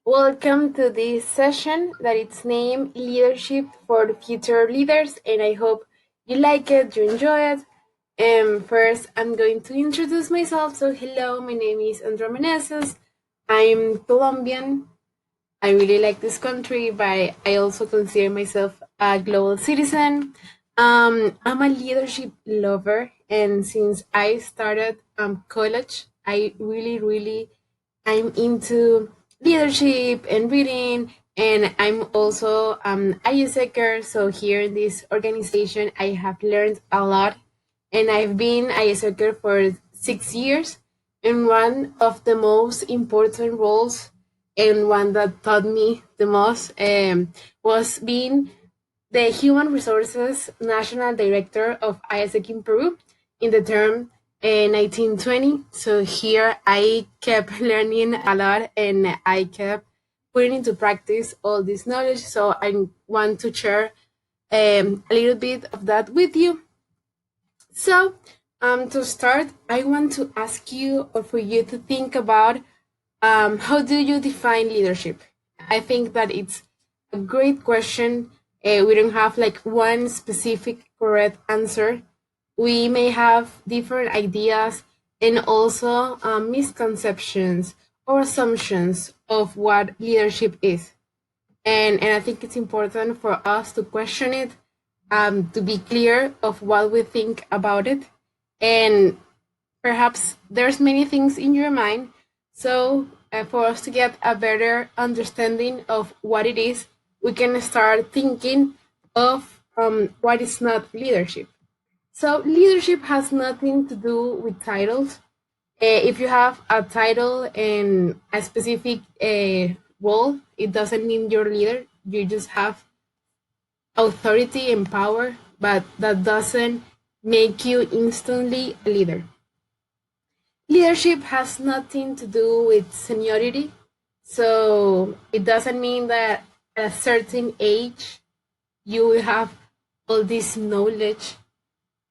Welcome to this session that it's named Leadership for the Future Leaders, and I hope you like it, you enjoy it. First, I'm going to introduce myself. So, hello, my name is Andrea Meneses. I'm Colombian. I really like this country, but I also consider myself a global citizen. I'm a leadership lover, and since I started college, I really I'm into leadership and reading, and I'm also a user. So here in this organization, I have learned a lot, and I've been a user for 6 years. And one of the most important roles, and one that taught me the most, was being the Human Resources National Director of ISEC in Peru in the term 1920. So here I kept learning a lot, and I kept putting into practice all this knowledge. So I want to share a little bit of that with you. So to start, I want to ask you, or for you to think about, how do you define leadership? I think that it's a great question. We don't have like one specific correct answer. We may have different ideas and also misconceptions or assumptions of what leadership is. And I think it's important for us to question it, to be clear of what we think about it. And perhaps there's many things in your mind. So for us to get a better understanding of what it is, we can start thinking of what is not leadership. So leadership has nothing to do with titles. If you have a title and a specific role, it doesn't mean you're a leader. You just have authority and power, but that doesn't make you instantly a leader. Leadership has nothing to do with seniority. So it doesn't mean that at a certain age you will have all this knowledge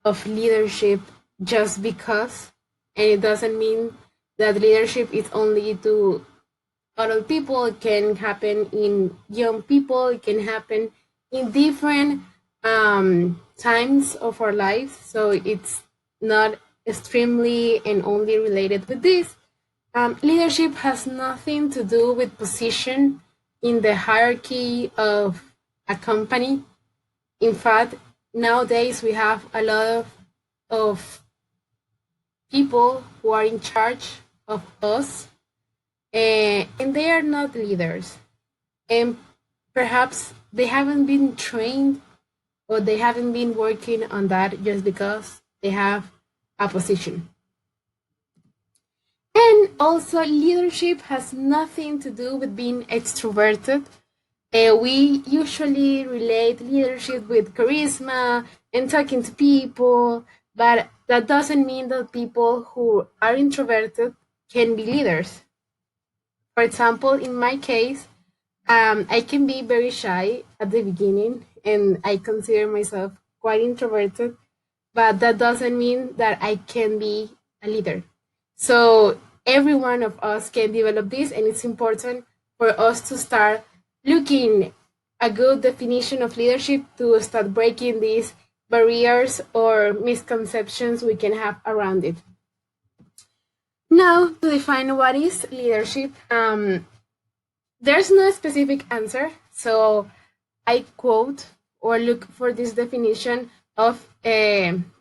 of leadership just because. And it doesn't mean that leadership is only to adult people. It can happen in young people. It can happen in different times of our lives. So it's not extremely and only related with this. Leadership has nothing to do with position in the hierarchy of a company. In fact, nowadays we have a lot of people who are in charge of us, and they are not leaders. And perhaps they haven't been trained, or they haven't been working on that just because they have a position. And also, leadership has nothing to do with being extroverted. We usually relate leadership with charisma and talking to people, but that doesn't mean that people who are introverted can be leaders. For example, in my case, I can be very shy at the beginning, and I consider myself quite introverted, but that doesn't mean that I can be a leader. So every one of us can develop this, and it's important for us to start looking a good definition of leadership to start breaking these barriers or misconceptions we can have around it. Now, to define what is leadership, there's no specific answer. So I quote or look for this definition of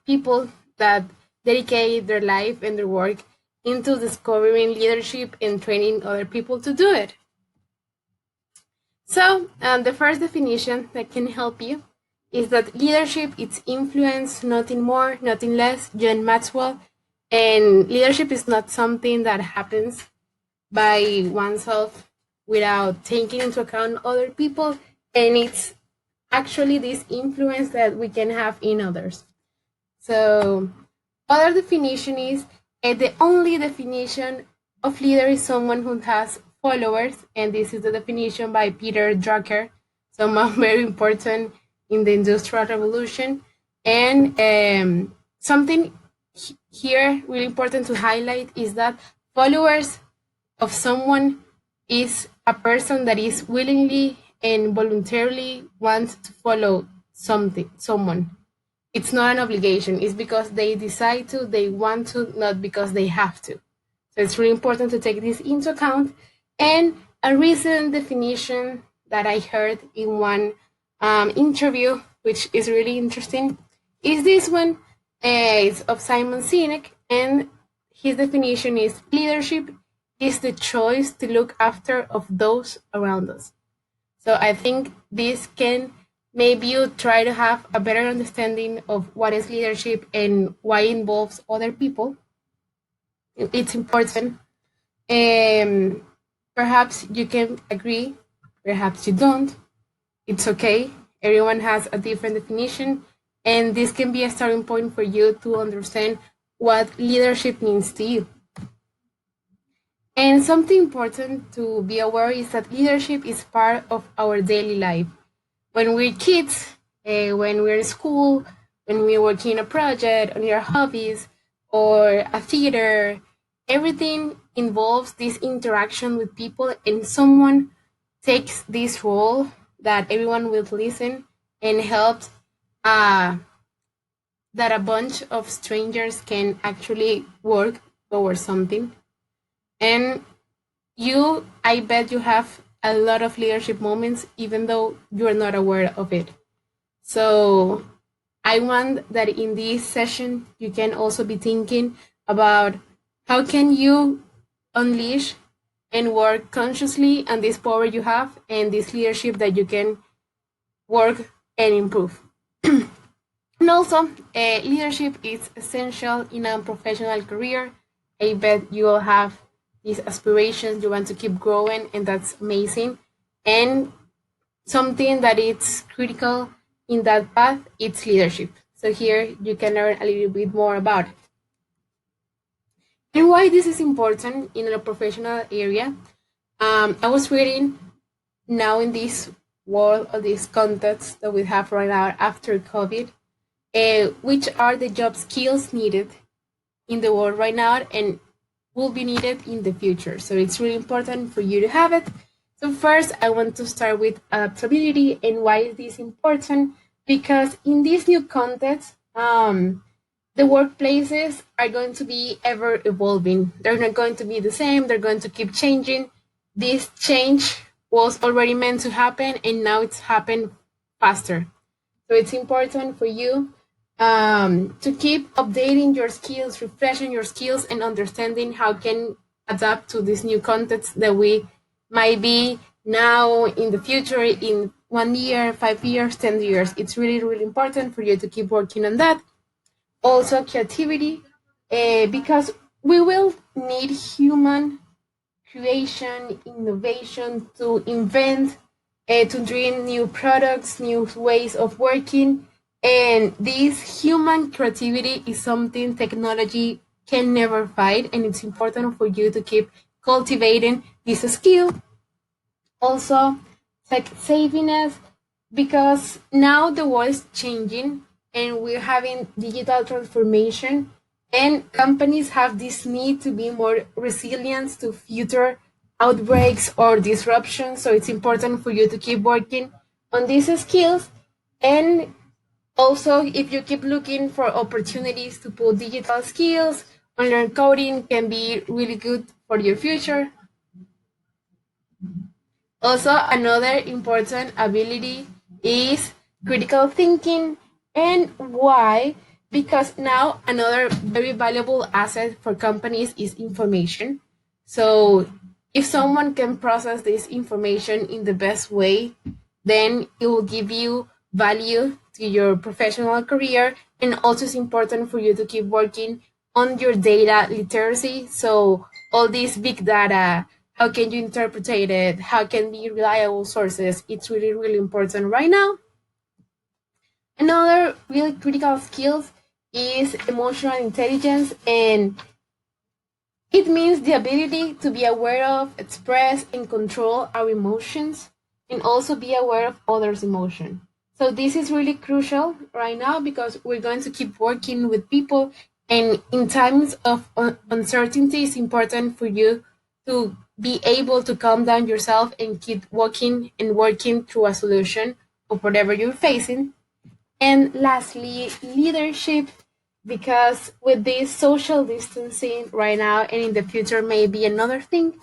people that dedicate their life and their work into discovering leadership and training other people to do it. So the first definition that can help you is that leadership is influence, nothing more, nothing less. John Maxwell. And leadership is not something that happens by oneself without taking into account other people, and it's actually this influence that we can have in others. So other definition is the only definition of leader is someone who has followers, and this is the definition by Peter Drucker, someone very important in the Industrial Revolution. And something here really important to highlight is that followers of someone is a person that is willingly and voluntarily wants to follow someone. It's not an obligation. It's because they decide to, they want to, not because they have to. So it's really important to take this into account. And a recent definition that I heard in one interview, which is really interesting, is this one. It's of Simon Sinek, and his definition is leadership is the choice to look after of those around us. So I think this can maybe you try to have a better understanding of what is leadership and why it involves other people. It's important. Um, Perhaps you can agree, perhaps you don't. It's okay. Everyone has a different definition, and this can be a starting point for you to understand what leadership means to you. And something important to be aware is that leadership is part of our daily life. When we're kids, when we're in school, when we're working a project, on your hobbies, or a theater, everything involves this interaction with people, and someone takes this role that everyone will listen and helps uh, that a bunch of strangers can actually work towards something. And you, I bet you have a lot of leadership moments, even though you're not aware of it. So I want that in this session, you can also be thinking about how can you unleash and work consciously on this power you have and this leadership that you can work and improve. And also, leadership is essential in a professional career. I bet you all have these aspirations, you want to keep growing, and that's amazing. And something that is critical in that path, it's leadership. So here you can learn a little bit more about it. And why this is important in a professional area. I was reading now in this world of this context that we have right now after COVID, which are the job skills needed in the world right now and will be needed in the future. So it's really important for you to have it. So first, I want to start with adaptability and why is this important? Because in this new context, the workplaces are going to be ever evolving. They're not going to be the same. They're going to keep changing. This change was already meant to happen, and now it's happened faster. So it's important for you to keep updating your skills, refreshing your skills, and understanding how can adapt to this new context that we might be now in the future in 1 year, 5 years, 10 years. It's really, really important for you to keep working on that. Also, creativity, because we will need human creation, innovation to invent, to dream new products, new ways of working. And this human creativity is something technology can never fight, and it's important for you to keep cultivating this skill. Also, tech savviness, because now the world is changing and we're having digital transformation, and companies have this need to be more resilient to future outbreaks or disruptions. So it's important for you to keep working on these skills. And also, if you keep looking for opportunities to put digital skills, online coding can be really good for your future. Also, another important ability is critical thinking. And why? Because now another very valuable asset for companies is information. So, if someone can process this information in the best way, then it will give you value to your professional career. And also, it's important for you to keep working on your data literacy. So, all these big data, how can you interpret it? How can be reliable sources? It's really, really important right now. Another really critical skills is emotional intelligence, and it means the ability to be aware of, express, and control our emotions, and also be aware of others' emotion. So this is really crucial right now because we're going to keep working with people, and in times of uncertainty, it's important for you to be able to calm down yourself and keep walking and working through a solution of whatever you're facing. And lastly, leadership, because with this social distancing right now and in the future may be another thing,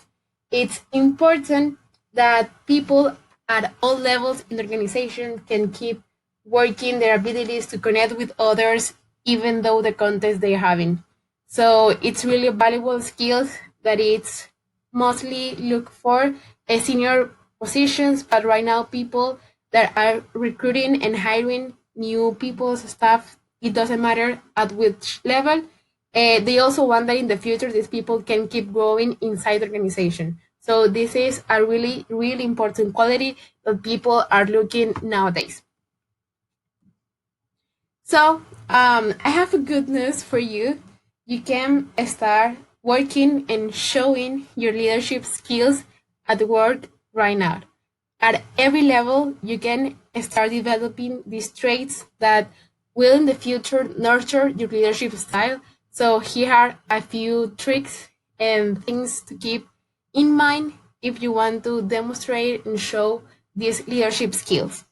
it's important that people at all levels in the organization can keep working their abilities to connect with others, even though the context they're having. So it's really a valuable skill that it's mostly look for senior positions, but right now people that are recruiting and hiring new people's staff, it doesn't matter at which level. They also want that in the future these people can keep growing inside the organization. So this is a really, really important quality that people are looking nowadays. So I have a good news for you. You can start working and showing your leadership skills at work right now. At every level, you can start developing these traits that will in the future nurture your leadership style. So here are a few tricks and things to keep in mind if you want to demonstrate and show these leadership skills.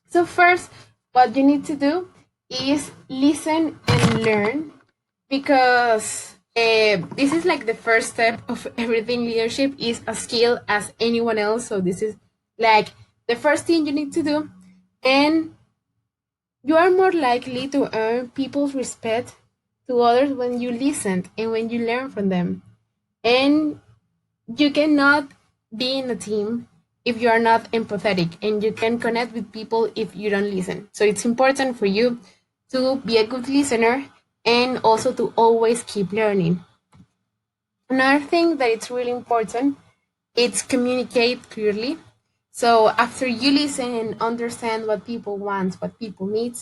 So first, what you need to do is listen and learn, because this is like the first step of everything. Leadership is a skill as anyone else. So this is like the first thing you need to do. And you are more likely to earn people's respect to others when you listen and when you learn from them. And you cannot be in a team if you are not empathetic, and you can connect with people if you don't listen. So it's important for you to be a good listener and also to always keep learning. Another thing that it's really important, it's communicate clearly. So after you listen and understand what people want, what people need,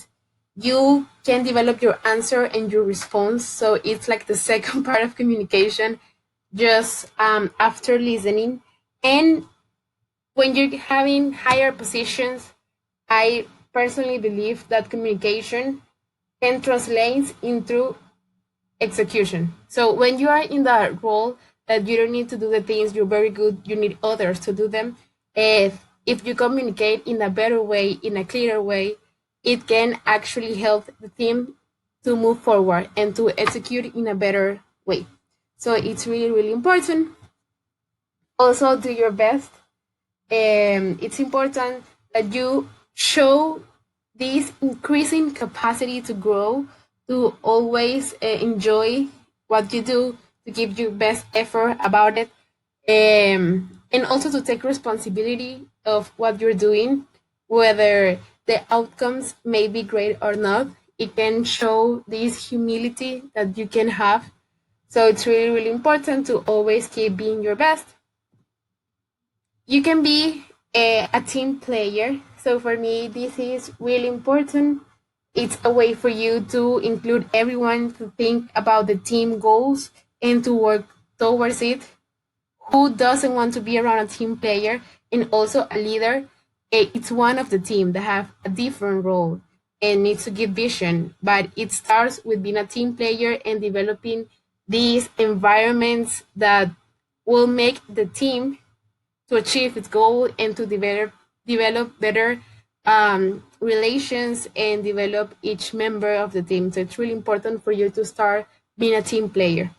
you can develop your answer and your response. So it's like the second part of communication, just after listening. And when you're having higher positions, I personally believe that communication can translate into execution. So when you are in that role that you don't need to do the things you're very good, you need others to do them. If you communicate in a better way, in a clearer way, it can actually help the team to move forward and to execute in a better way. So it's really, really important. Also, do your best. It's important that you show this increasing capacity to grow, to always enjoy what you do, to give your best effort about it, and also to take responsibility of what you're doing, whether the outcomes may be great or not. It can show this humility that you can have. So it's really, really important to always keep being your best. You can be a team player. So for me, this is really important. It's a way for you to include everyone, to think about the team goals and to work towards it. Who doesn't want to be around a team player and also a leader? It's one of the team that have a different role and needs to give vision, but it starts with being a team player and developing these environments that will make the team to achieve its goal and to develop better relations and develop each member of the team. So it's really important for you to start being a team player.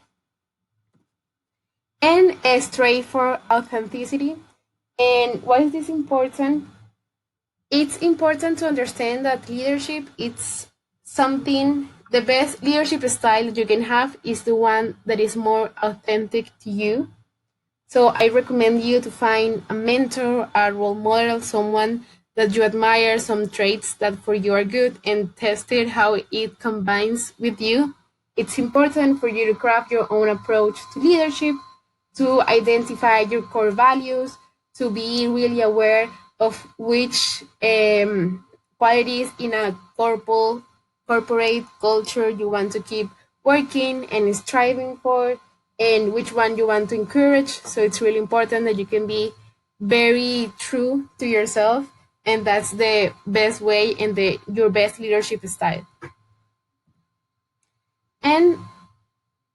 And strive for authenticity. And why is this important? It's important to understand that leadership, it's something, the best leadership style that you can have is the one that is more authentic to you. So I recommend you to find a mentor, a role model, someone that you admire, some traits that for you are good, and test it how it combines with you. It's important for you to craft your own approach to leadership, to identify your core values, to be really aware of which qualities in a corporate culture you want to keep working and striving for, and which one you want to encourage. So it's really important that you can be very true to yourself, and that's the best way and the your best leadership style. And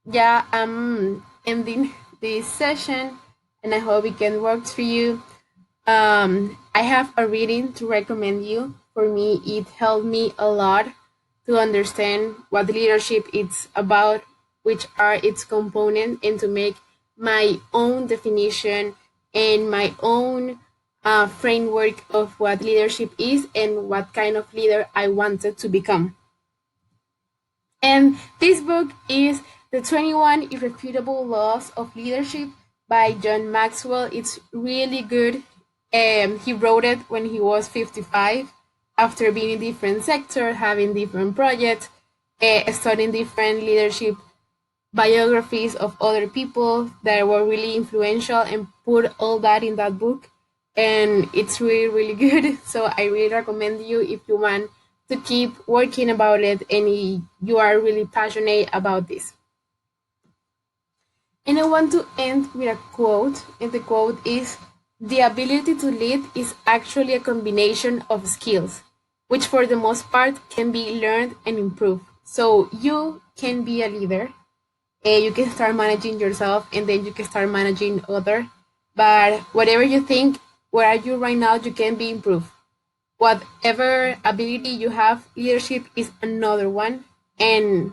yeah, I'm ending this session, and I hope it can work for you. I have a reading to recommend you. For me, it helped me a lot to understand what leadership is about, which are its components, and to make my own definition and my own framework of what leadership is and what kind of leader I wanted to become. And this book is The 21 Irrefutable Laws of Leadership by John Maxwell. It's really good. He wrote it when he was 55 after being in different sectors, having different projects, studying different leadership biographies of other people that were really influential and put all that in that book. And it's really, really good. So I really recommend you if you want to keep working about it and you are really passionate about this. And I want to end with a quote, and the quote is: the ability to lead is actually a combination of skills, which for the most part can be learned and improved. So you can be a leader, and you can start managing yourself, and then you can start managing other. But whatever you think, where are you right now, you can be improved. Whatever ability you have, leadership is another one, and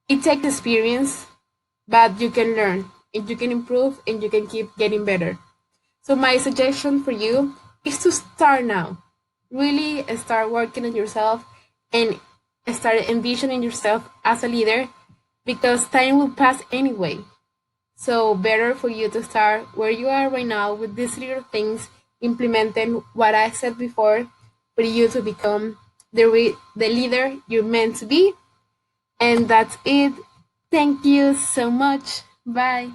it takes experience, but you can learn and you can improve and you can keep getting better. So my suggestion for you is to start now. Really start working on yourself and start envisioning yourself as a leader, because time will pass anyway. So better for you to start where you are right now with these little things, implementing what I said before, for you to become the leader you're meant to be. And that's it. Thank you so much. Bye.